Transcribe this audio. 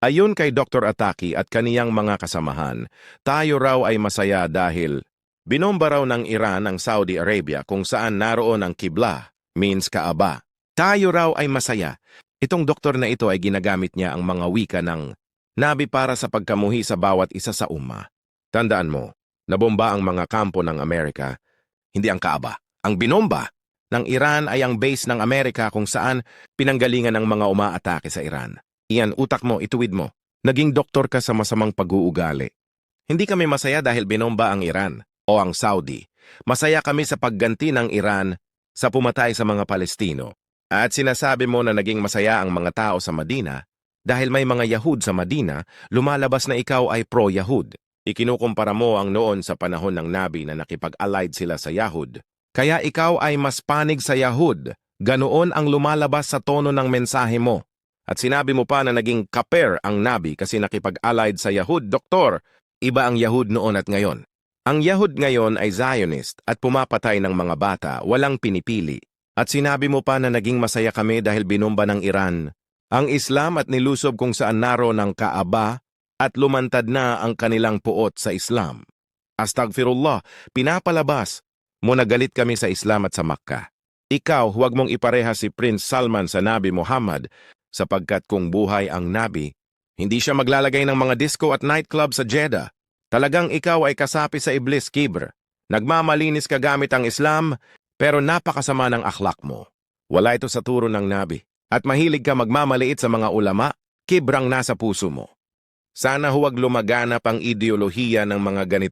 Ayon kay Dr. Ataki at kaniyang mga kasamahan, tayo raw ay masaya dahil binomba raw ng Iran ang Saudi Arabia kung saan naroon ang Qibla, means Kaaba. Tayo raw ay masaya. Itong doktor na ito ay ginagamit niya ang mga wika ng Nabi para sa pagkamuhi sa bawat isa sa umma. Tandaan mo, nabomba ang mga kampo ng Amerika, hindi ang Kaaba. Ang binomba ng Iran ay ang base ng Amerika kung saan pinanggalingan ng mga umaatake sa Iran. Iyan, utak mo, ituwid mo. Naging doktor ka sa masamang pag-uugali. Hindi kami masaya dahil binomba ang Iran o ang Saudi. Masaya kami sa pagganti ng Iran sa pumatay sa mga Palestino. At sinasabi mo na naging masaya ang mga tao sa Madina dahil may mga Yahud sa Madina, lumalabas na ikaw ay pro-Yahud. Ikinukumpara mo ang noon sa panahon ng Nabi na nakipag-allied sila sa Yahud. Kaya ikaw ay mas panig sa Yahud. Ganoon ang lumalabas sa tono ng mensahe mo. At sinabi mo pa na naging kaper ang Nabi kasi nakipag-allied sa Yahud. Doktor, iba ang Yahud noon at ngayon. Ang Yahud ngayon ay Zionist at pumapatay ng mga bata, walang pinipili. At sinabi mo pa na naging masaya kami dahil binomba ng Iran ang Islam at nilusob kung saan naroon ang Kaaba at lumantad na ang kanilang puot sa Islam. Astagfirullah, pinapalabas mo na galit kami sa Islam at sa Makkah. Ikaw, huwag mong ipareha si Prince Salman sa Nabi Muhammad sapagkat kung buhay ang Nabi, hindi siya maglalagay ng mga disco at nightclub sa Jeddah. Talagang ikaw ay kasapi sa Iblis, Kibr. Nagmamalinis ka gamit ang Islam, pero napakasama ng akhlak mo. Wala ito sa turo ng Nabi. At mahilig ka magmamaliit sa mga ulama, kibrang nasa puso mo. Sana huwag lumaganap ang ideolohiya ng mga ganito